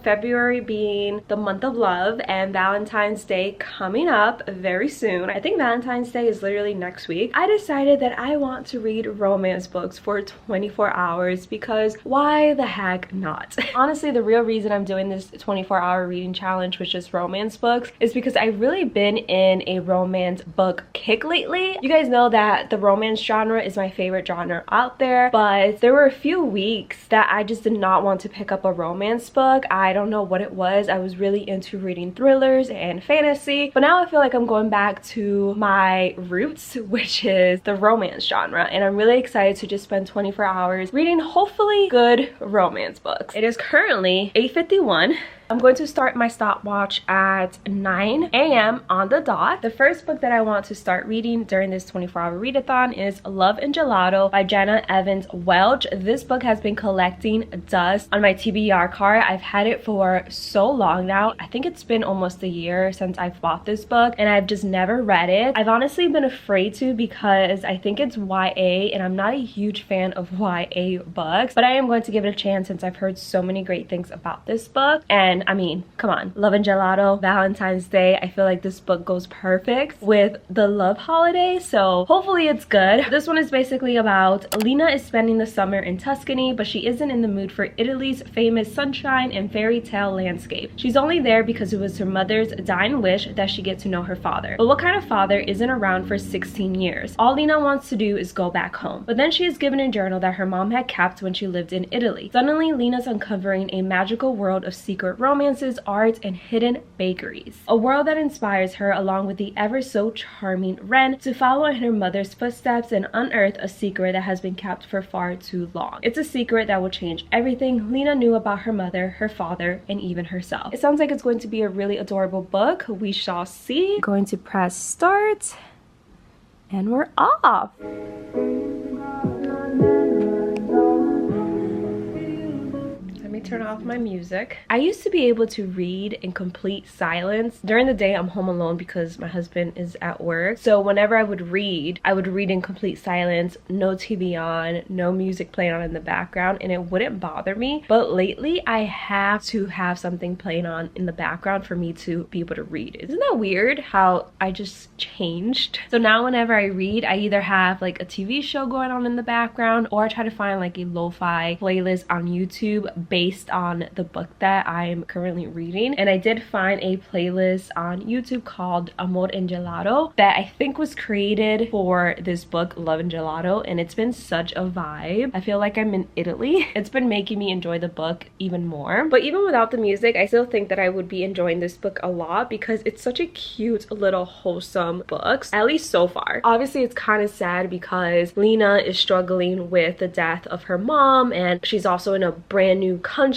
February being the month of love and Valentine's Day coming up very soon, I think Valentine's Day is literally next week, I decided that I want to read romance books for 24 hours because why the heck not? Honestly, the real reason I'm doing this 24-hour reading challenge with just romance books is because I've really been in a romance book kick lately. You guys know that the romance genre is my favorite genre out there, but there were a few weeks that I just did not want to pick up a romance book. I don't know what it was. I was really into reading thrillers and fantasy, but now I feel like I'm going back to my roots, which is the romance genre, and I'm really excited to just spend 24 hours reading hopefully good romance books. It is currently 8:51. I'm going to start my stopwatch at 9 a.m. on the dot. The first book that I want to start reading during this 24-hour readathon is Love and Gelato by Jenna Evans Welch. This book has been collecting dust on my TBR card. I've had it for so long now. I think it's been almost a year since I've bought this book and I've just never read it. I've honestly been afraid to because I think it's YA and I'm not a huge fan of YA books, but I am going to give it a chance since I've heard so many great things about this book. And I mean, come on, Love and Gelato, Valentine's Day. I feel like this book goes perfect with the love holiday, so hopefully it's good. This one is basically about Lena is spending the summer in Tuscany, but she isn't in the mood for Italy's famous sunshine and fairy tale landscape. She's only there because it was her mother's dying wish that she get to know her father. But what kind of father isn't around for 16 years? All Lena wants to do is go back home. But then she is given a journal that her mom had kept when she lived in Italy. Suddenly, Lena's uncovering a magical world of secret romances, art, and hidden bakeries. A world that inspires her, along with the ever so charming Ren, to follow in her mother's footsteps and unearth a secret that has been kept for far too long. It's a secret that will change everything Lena knew about her mother, her father, and even herself. It sounds like it's going to be a really adorable book. We shall see. I'm going to press start, and we're off. Turn off my music. I used to be able to read in complete silence. During the day, I'm home alone because my husband is at work. So whenever I would read in complete silence, no TV on, no music playing on in the background, and it wouldn't bother me. But lately, I have to have something playing on in the background for me to be able to read. Isn't that weird how I just changed? So now whenever I read, I either have like a TV show going on in the background, or I try to find like a lo-fi playlist on YouTube based on the book that I am currently reading. And I did find a playlist on YouTube called Amor and Gelato that I think was created for this book, Love and Gelato, and it's been such a vibe. I feel like I'm in Italy. It's been making me enjoy the book even more. But even without the music, I still think that I would be enjoying this book a lot because it's such a cute little wholesome book, at least so far. Obviously, it's kind of sad because Lena is struggling with the death of her mom, and she's also in a brand new country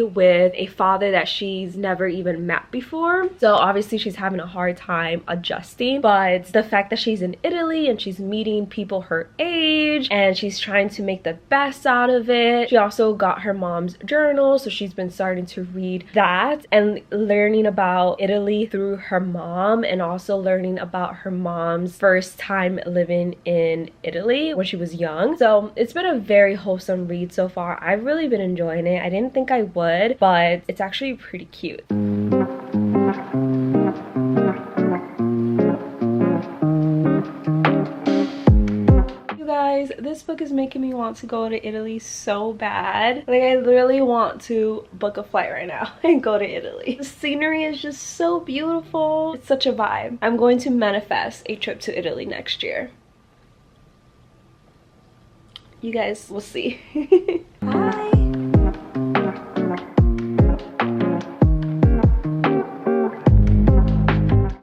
with a father that she's never even met before. So obviously she's having a hard time adjusting, but the fact that she's in Italy and she's meeting people her age and she's trying to make the best out of it. She also got her mom's journal, so she's been starting to read that and learning about Italy through her mom, and also learning about her mom's first time living in Italy when she was young. So it's been a very wholesome read so far. I've really been enjoying it. I didn't think I would, but it's actually pretty cute. You guys, this book is making me want to go to Italy so bad. Like, I literally want to book a flight right now and go to Italy. The scenery is just so beautiful. It's such a vibe. I'm going to manifest a trip to Italy next year. You guys will see. Bye.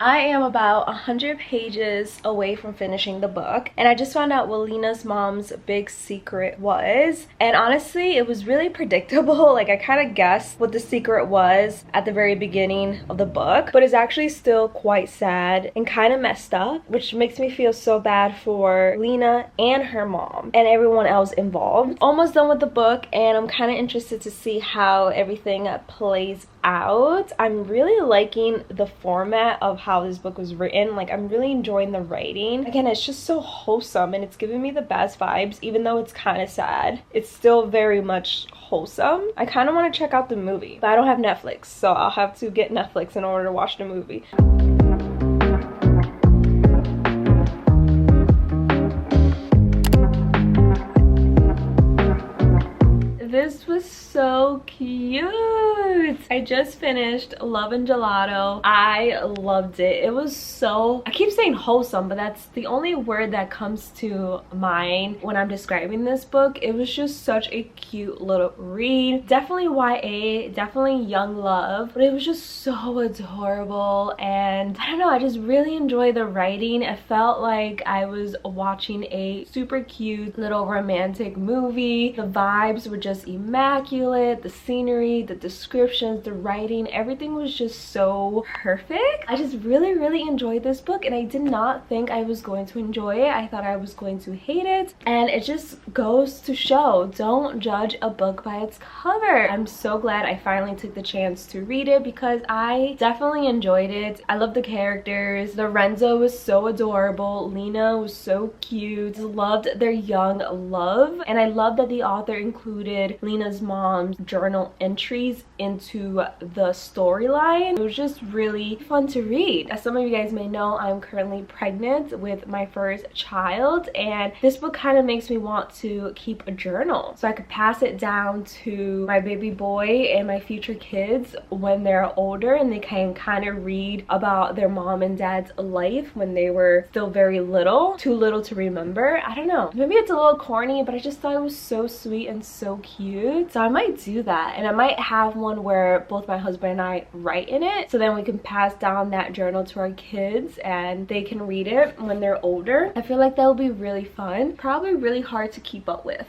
I am about 100 pages away from finishing the book, and I just found out what Lena's mom's big secret was, and honestly it was really predictable. Like, I kind of guessed what the secret was at the very beginning of the book, but it's actually still quite sad and kind of messed up, which makes me feel so bad for Lena and her mom and everyone else involved. Almost done with the book, and I'm kind of interested to see how everything plays out. I'm really liking the format of how how this book was written. Like, I'm really enjoying the writing. Again, it's just so wholesome and it's giving me the best vibes. Even though it's kind of sad, it's still very much wholesome. I kind of want to check out the movie, but I don't have Netflix, so I'll have to get Netflix in order to watch the movie. This was so cute. I just finished Love and Gelato. I loved it. It was so, I keep saying wholesome, but that's the only word that comes to mind when I'm describing this book. It was just such a cute little read. Definitely YA, definitely young love, but it was just so adorable. And I don't know, I just really enjoyed the writing. It felt like I was watching a super cute little romantic movie. The vibes were just immaculate. The scenery, the descriptions, the writing, everything was just so perfect. I just really enjoyed this book, and I did not think I was going to enjoy it. I thought I was going to hate it, and it just goes to show, don't judge a book by its cover. I'm so glad I finally took the chance to read it because I definitely enjoyed it. I love the characters. Lorenzo was so adorable. Lena was so cute. Loved their young love, and I love that the author included Lena's mom's journal entries into the storyline. It was just really fun to read. As some of you guys may know, I'm currently pregnant with my first child, and this book kind of makes me want to keep a journal so I could pass it down to my baby boy and my future kids when they're older, and they can kind of read about their mom and dad's life when they were still very little, too little to remember. I don't know, maybe it's a little corny, but I just thought it was so sweet and so cute. So I might do that, and I might have one where both my husband and I write in it, so then we can pass down that journal to our kids and they can read it when they're older. I feel like that will be really fun. Probably really hard to keep up with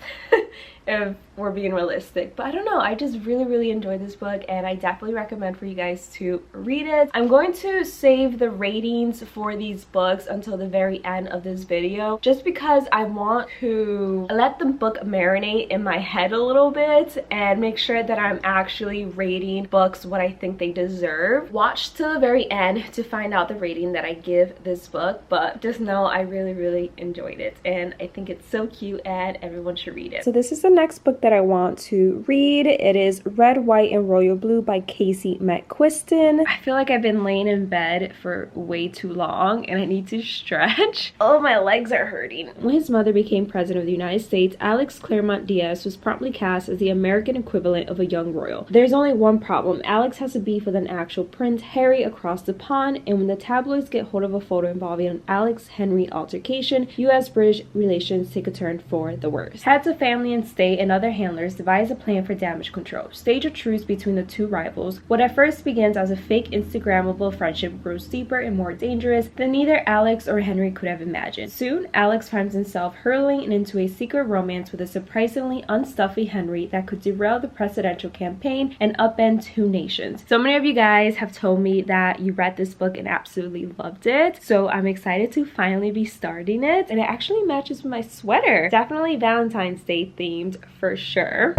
if we're being realistic, but I don't know, I just really enjoyed this book, and I definitely recommend for you guys to read it. I'm going to save the ratings for these books until the very end of this video, just because I want to let the book marinate in my head a little bit and make sure that I'm actually rating books what I think they deserve. Watch till the very end to find out the rating that I give this book, but just know I really enjoyed it, and I think it's so cute and everyone should read it. So this is the next book that I want to read. It is Red, White, and Royal Blue by Casey McQuiston. I feel like I've been laying in bed for way too long and I need to stretch. Oh, my legs are hurting. When his mother became president of the United States, Alex Claremont Diaz was promptly cast as the American equivalent of a young royal. There's only one problem. Alex has a beef with an actual Prince Harry across the pond, and when the tabloids get hold of a photo involving an Alex-Henry altercation, US-British relations take a turn for the worse. Heads of family and state and other handlers devise a plan for damage control. Stage a truce between the two rivals. What at first begins as a fake Instagrammable friendship grows deeper and more dangerous than neither Alex or Henry could have imagined. Soon, Alex finds himself hurtling into a secret romance with a surprisingly unstuffy Henry that could derail the presidential campaign and upend two nations. So many of you guys have told me that you read this book and absolutely loved it, so I'm excited to finally be starting it, and it actually matches with my sweater. Definitely Valentine's Day themed for sure.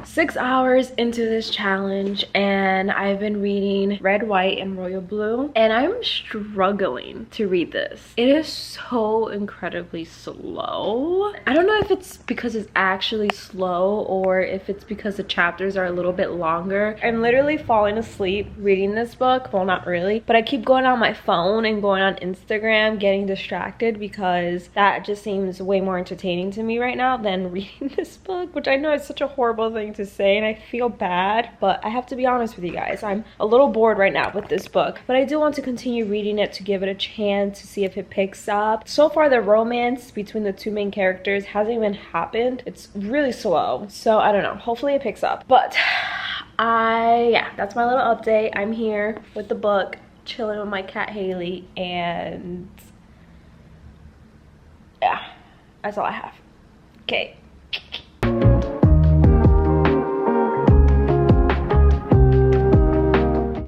6 hours into this challenge and I've been reading Red, White, and Royal Blue, and I'm struggling to read this. It is so incredibly slow. I don't know if it's because it's actually slow or if it's because the chapters are a little bit longer. I'm literally falling asleep reading this book. Well, not really, but I keep going on my phone and going on Instagram, getting distracted, because that just seems way more entertaining to me right now than reading this book, which I know is such a horrible thing to say and I feel bad, but I have to be honest with you guys. I'm a little bored right now with this book, but I do want to continue reading it to give it a chance to see if it picks up. So far, the romance between the two main characters hasn't even happened. It's really slow, so I don't know. Hopefully it picks up, but yeah, that's my little update. I'm here with the book, chilling with my cat Haley, and yeah, that's all I have. Okay.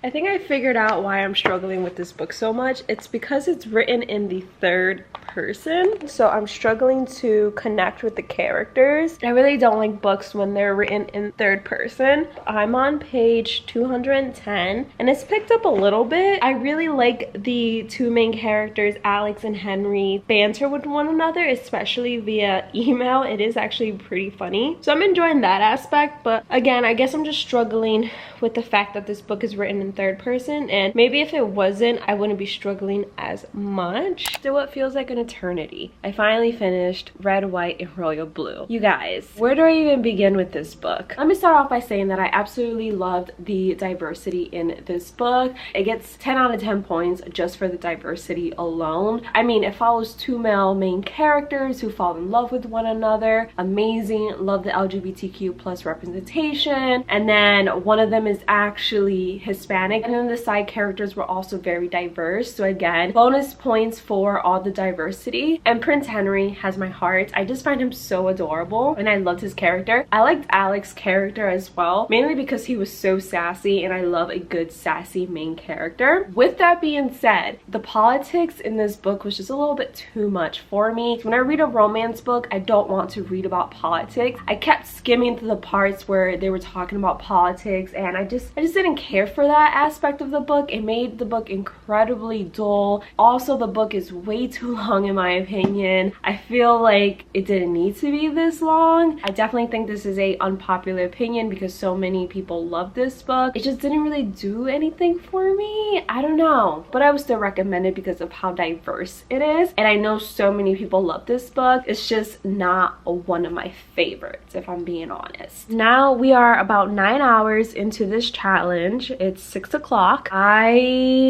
I think I figured out why I'm struggling with this book so much. It's because it's written in the third person, so I'm struggling to connect with the characters. I really don't like books when they're written in third person. I'm on page 210 and it's picked up a little bit. I really like the two main characters, Alex and Henry, banter with one another, especially via email. It is actually pretty funny, so I'm enjoying that aspect. But again, I guess I'm just struggling with the fact that this book is written in third person, and maybe if it wasn't, I wouldn't be struggling as much. Still, it feels like an eternity. I finally finished Red, White, and Royal Blue. You guys, where do I even begin with this book? Let me start off by saying that I absolutely loved the diversity in this book. It gets 10 out of 10 points just for the diversity alone. I mean, it follows two male main characters who fall in love with one another. Amazing. Love the LGBTQ plus representation. And then one of them is actually Hispanic, and then the side characters were also very diverse. So again, bonus points for all the diversity. And Prince Henry has my heart. I just find him so adorable and I loved his character. I liked Alex's character as well, mainly because he was so sassy, and I love a good sassy main character. With that being said, the politics in this book was just a little bit too much for me. When I read a romance book, I don't want to read about politics. I kept skimming through the parts where they were talking about politics, and I just didn't care for that aspect of the book. It made the book incredibly dull. Also, the book is way too long in my opinion. I feel like it didn't need to be this long. I definitely think this is a unpopular opinion because so many people love this book. It just didn't really do anything for me. I don't know, but I would still recommend it because of how diverse it is, and I know so many people love this book. It's just not one of my favorites, if I'm being honest. Now we are about 9 hours into this challenge. It's 6 o'clock. I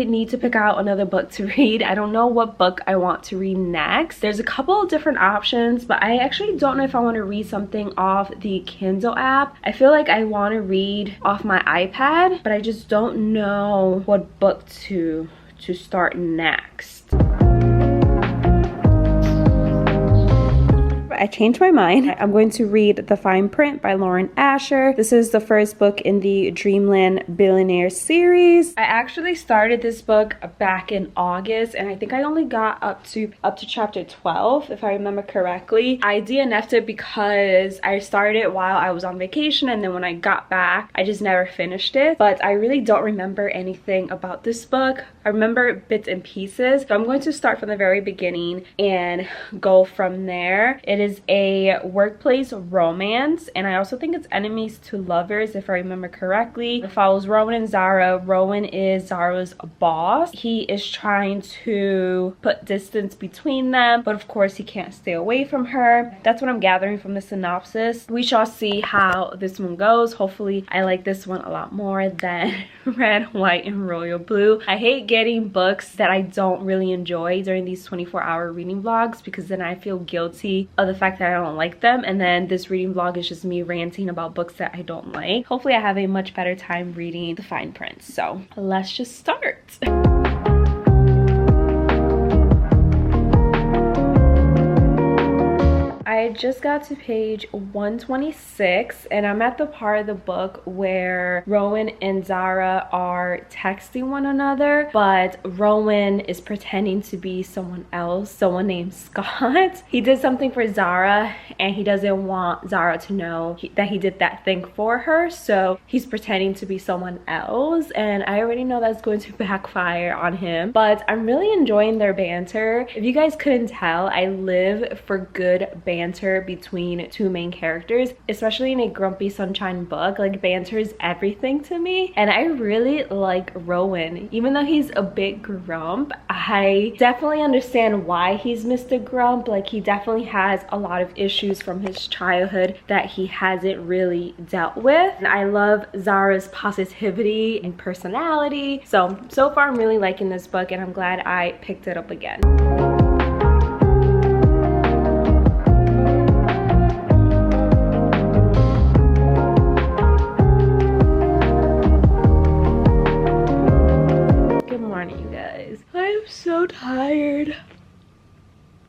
need to pick out another book to read. I don't know what book I want to read next. There's a couple of different options, but I actually don't know if I want to read something off the Kindle app. I feel like I want to read off my iPad, but I just don't know what book to start next. I changed my mind. I'm going to read The Fine Print by Lauren Asher. This is the first book in the Dreamland Billionaire series. I actually started this book back in August, and I think I only got up to chapter 12, if I remember correctly. I DNF'd it because I started it while I was on vacation, and then when I got back, I just never finished it. But I really don't remember anything about this book. I remember bits and pieces. So I'm going to start from the very beginning and go from there. It is a workplace romance, and I also think it's enemies to lovers, if I remember correctly. It follows Rowan and Zara. Rowan is Zara's boss. He is trying to put distance between them, but of course he can't stay away from her. That's what I'm gathering from the synopsis. We shall see how this one goes. Hopefully I like this one a lot more than Red, White, and Royal Blue. I hate getting books that I don't really enjoy during these 24-hour reading vlogs, because then I feel guilty of the fact that I don't like them, and then this reading vlog is just me ranting about books that I don't like. Hopefully I have a much better time reading the fine print. So let's just start. I just got to page 126, and I'm at the part of the book where Rowan and Zara are texting one another, but Rowan is pretending to be someone else, someone named Scott. He did something for Zara, and he doesn't want Zara to know that he did that thing for her, so he's pretending to be someone else, and I already know that's going to backfire on him. But I'm really enjoying their banter. If you guys couldn't tell, I live for good banter between two main characters, especially in a Grumpy Sunshine book. Like, banter is everything to me, and I really like Rowan. Even though he's a bit grump, I definitely understand why he's Mr. Grump. Like, he definitely has a lot of issues from his childhood that he hasn't really dealt with. And I love Zara's positivity and personality. So far I'm really liking this book, and I'm glad I picked it up again. So tired.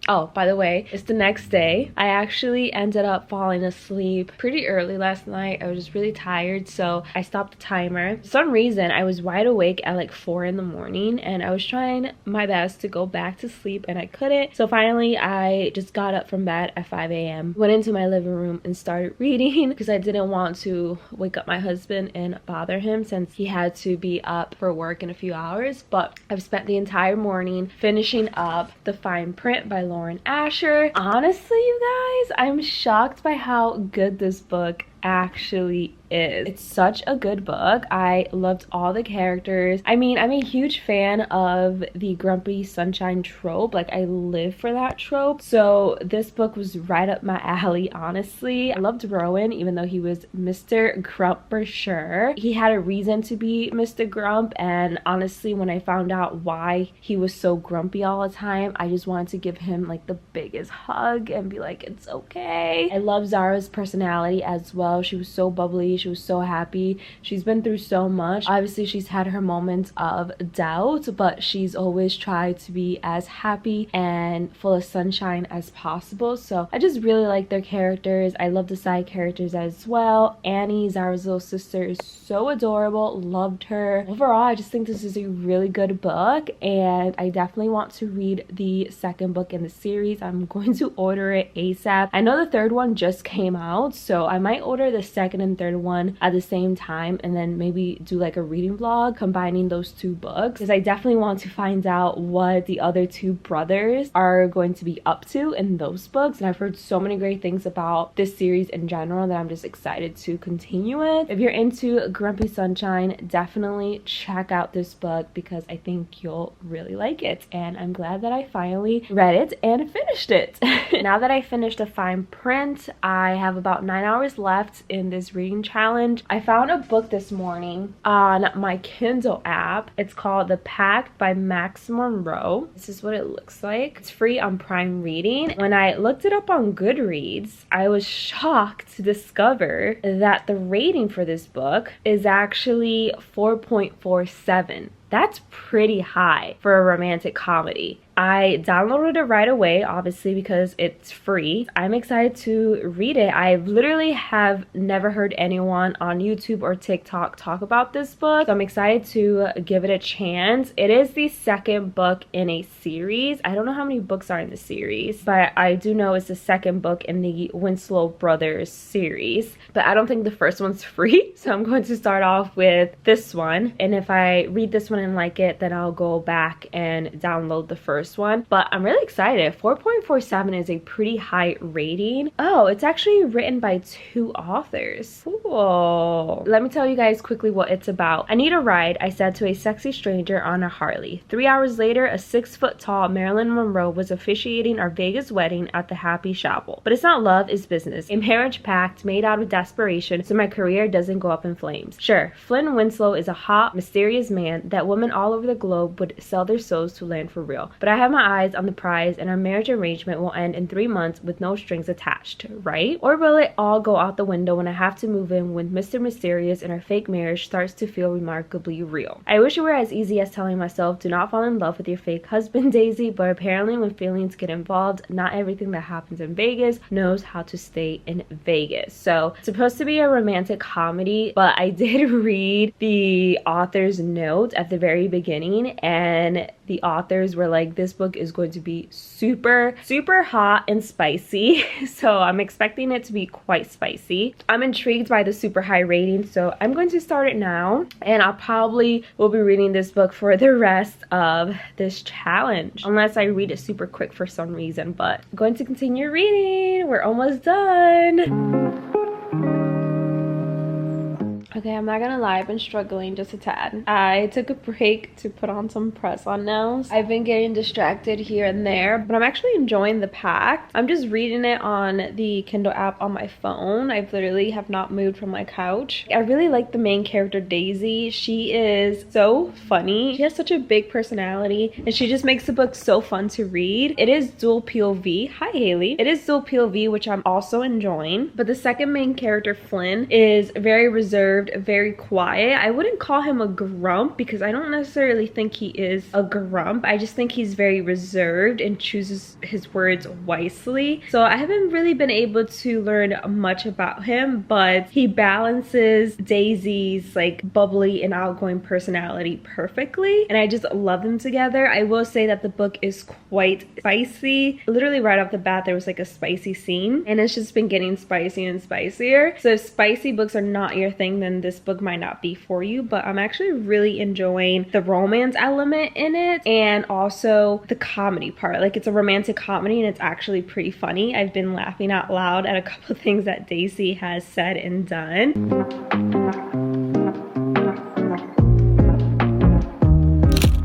Oh, by the way, it's the next day. I actually ended up falling asleep pretty early last night. I was just really tired, so I stopped the timer. For some reason, I was wide awake at like 4 in the morning, and I was trying my best to go back to sleep, and I couldn't. So finally, I just got up from bed at 5 a.m., went into my living room and started reading because I didn't want to wake up my husband and bother him since he had to be up for work in a few hours. But I've spent the entire morning finishing up The Fine Print by Lauren Asher. Honestly, you guys, I'm shocked by how good this book actually is. It's such a good book. I loved all the characters. I mean, I'm a huge fan of the grumpy sunshine trope. Like, I live for that trope. So this book was right up my alley, honestly. I loved Rowan, even though he was Mr. Grump for sure. He had a reason to be Mr. Grump, and honestly, when I found out why he was so grumpy all the time, I just wanted to give him like the biggest hug and be like, it's okay. I love Zara's personality as well. She was so bubbly. She was so happy. She's been through so much. Obviously, she's had her moments of doubt, but she's always tried to be as happy and full of sunshine as possible. So I just really like their characters. I love the side characters as well. Annie, Zara's little sister, is so adorable. Loved her. Overall, I just think this is a really good book, and I definitely want to read the second book in the series. I'm going to order it ASAP. I know the third one just came out, so I might order the second and third one at the same time and then maybe do like a reading vlog combining those two books, because I definitely want to find out what the other two brothers are going to be up to in those books. And I've heard so many great things about this series in general that I'm just excited to continue it. If you're into Grumpy Sunshine, definitely check out this book because I think you'll really like it, and I'm glad that I finally read it and finished it. Now that I finished The Fine Print, I have about 9 hours left in this reading challenge. I found a book this morning on my Kindle app. It's called The Pact by Max Monroe. This is what it looks like. It's free on Prime Reading. When I looked it up on Goodreads, I was shocked to discover that the rating for this book is actually 4.47. That's pretty high for a romantic comedy. I downloaded it right away, obviously, because it's free. I'm excited to read it. I literally have never heard anyone on YouTube or TikTok talk about this book, so I'm excited to give it a chance. It is the second book in a series. I don't know how many books are in the series, but I do know it's the second book in the Winslow Brothers series. But I don't think the first one's free, so I'm going to start off with this one. And if I read this one and like it, then I'll go back and download the first one. But I'm really excited. 4.47 is a pretty high rating. Oh, it's actually written by 2 authors. Cool. Let me tell you guys quickly what it's about. I need a ride, I said to a sexy stranger on a Harley. 3 hours later, a 6-foot-tall Marilyn Monroe was officiating our Vegas wedding at the Happy Chapel. But it's not love, it's business. A marriage pact made out of desperation so my career doesn't go up in flames. Sure, Flynn Winslow is a hot, mysterious man that women all over the globe would sell their souls to land for real. But I have my eyes on the prize, and our marriage arrangement will end in 3 months with no strings attached, right? Or will it all go out the window when I have to move in with Mr. Mysterious and our fake marriage starts to feel remarkably real? I wish it were as easy as telling myself, do not fall in love with your fake husband, Daisy, but apparently when feelings get involved, not everything that happens in Vegas knows how to stay in Vegas. So it's supposed to be a romantic comedy, but I did read the author's note at the very beginning, and the authors were like, this book is going to be super hot and spicy. So I'm expecting it to be quite spicy. I'm intrigued by the super high rating, so I'm going to start it now, and I'll probably will be reading this book for the rest of this challenge unless I read it super quick for some reason. But I'm going to continue reading. We're almost done. Okay, I'm not gonna lie, I've been struggling just a tad. I took a break to put on some press-on nails. I've been getting distracted here and there, but I'm actually enjoying The Pact. I'm just reading it on the Kindle app on my phone. I literally have not moved from my couch. I really like the main character, Daisy. She is so funny. She has such a big personality, and she just makes the book so fun to read. It is dual POV. Hi, Haley. It is dual POV, which I'm also enjoying, but the second main character, Flynn, is very reserved reserved, very quiet. I wouldn't call him a grump because I don't necessarily think he is a grump. I just think he's very reserved and chooses his words wisely. So I haven't really been able to learn much about him, but he balances Daisy's like bubbly and outgoing personality perfectly, and I just love them together. I will say that the book is quite spicy. Literally right off the bat there was like a spicy scene, and it's just been getting spicier and spicier. So if spicy books are not your thing, then this book might not be for you, but I'm actually really enjoying the romance element in it and also the comedy part. Like, it's a romantic comedy and it's actually pretty funny. I've been laughing out loud at a couple of things that Daisy has said and done.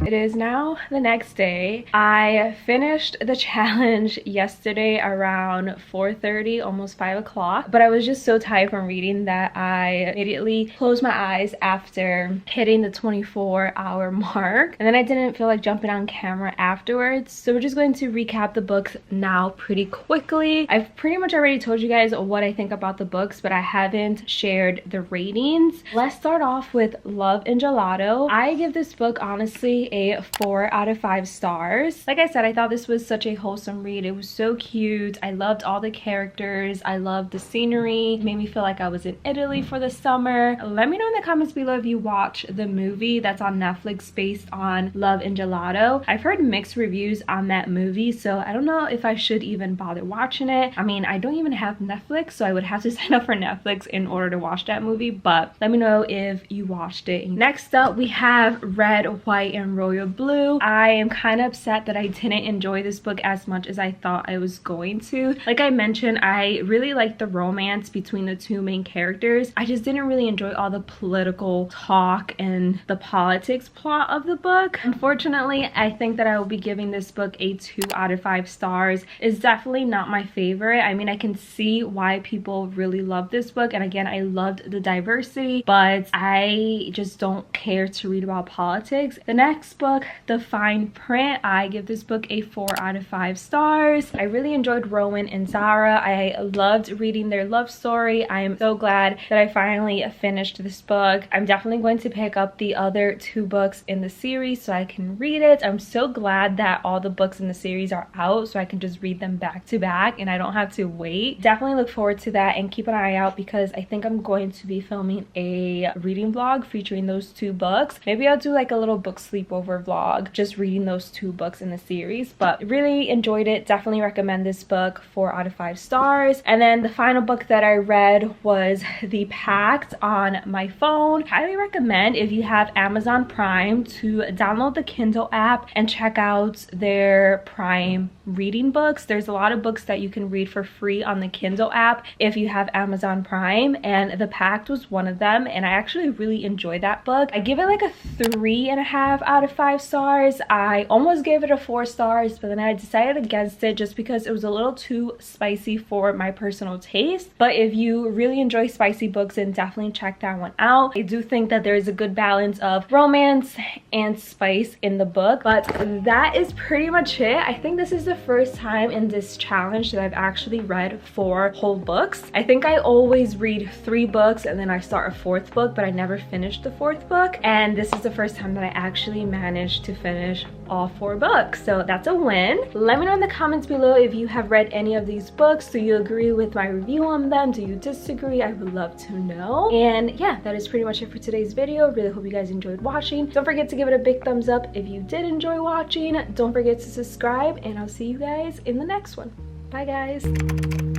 It is now the next day. I finished the challenge yesterday around 4:30, almost 5 o'clock, but I was just so tired from reading that I immediately closed my eyes after hitting the 24-hour mark, and then I didn't feel like jumping on camera afterwards. So we're just going to recap the books now pretty quickly. I've pretty much already told you guys what I think about the books, but I haven't shared the ratings. Let's start off with Love and Gelato. I give this book honestly a 4 out of 5 stars. Like I said, I thought this was such a wholesome read. It was so cute. I loved all the characters. I loved the scenery. It made me feel like I was in Italy for the summer. Let me know in the comments below if you watch the movie that's on Netflix based on Love and Gelato. I've heard mixed reviews on that movie, so I don't know if I should even bother watching it. I mean, I don't even have Netflix, so I would have to sign up for Netflix in order to watch that movie, but let me know if you watched it. Next up, we have Red, White, and Royal Blue. I am kind of upset that I didn't enjoy this book as much as I thought I was going to. Like I mentioned, I really liked the romance between the two main characters. I just didn't really enjoy all the political talk and the politics plot of the book. Unfortunately, I think that I will be giving this book a 2 out of 5 stars. It's definitely not my favorite. I mean, I can see why people really love this book, and again, I loved the diversity, but I just don't care to read about politics. The next book, The Fine Print, I give this book a 4 out of 5 stars. I really enjoyed Rowan and Zara. I loved reading their love story. I am so glad that I finally finished this book. I'm definitely going to pick up the other 2 books in the series so I can read it. I'm so glad that all the books in the series are out so I can just read them back to back and I don't have to wait. Definitely look forward to that, and keep an eye out because I think I'm going to be filming a reading vlog featuring those 2 books. Maybe I'll do like a little book sleepover vlog just reading those 2 books in the series, but really enjoyed it. Definitely recommend this book. 4 out of 5 stars. And then the final book that I read was The Pact on my phone. Highly recommend, if you have Amazon Prime, to download the Kindle app and check out their Prime reading books. There's a lot of books that you can read for free on the Kindle app if you have Amazon Prime, and The Pact was one of them, and I actually really enjoyed that book. I give it like a 3.5 out of 5 stars. I almost gave it a 4 stars, but then I decided against it just because it was a little too spicy for my personal taste. But if you really enjoy spicy books, then definitely check that one out. I do think that there is a good balance of romance and spice in the book, but that is pretty much it. I think this is the first time in this challenge that I've actually read 4 whole books. I think I always read 3 books and then I start a 4th book, but I never finished the 4th book, and this is the first time that I actually managed to finish all 4 books, so that's a win. Let me know in the comments below if you have read any of these books. Do you agree with my review on them? Do you disagree? I would love to know. And yeah, that is pretty much it for today's video. Really hope you guys enjoyed watching. Don't forget to give it a big thumbs up if you did enjoy watching. Don't forget to subscribe, and I'll see you guys in the next one. Bye guys.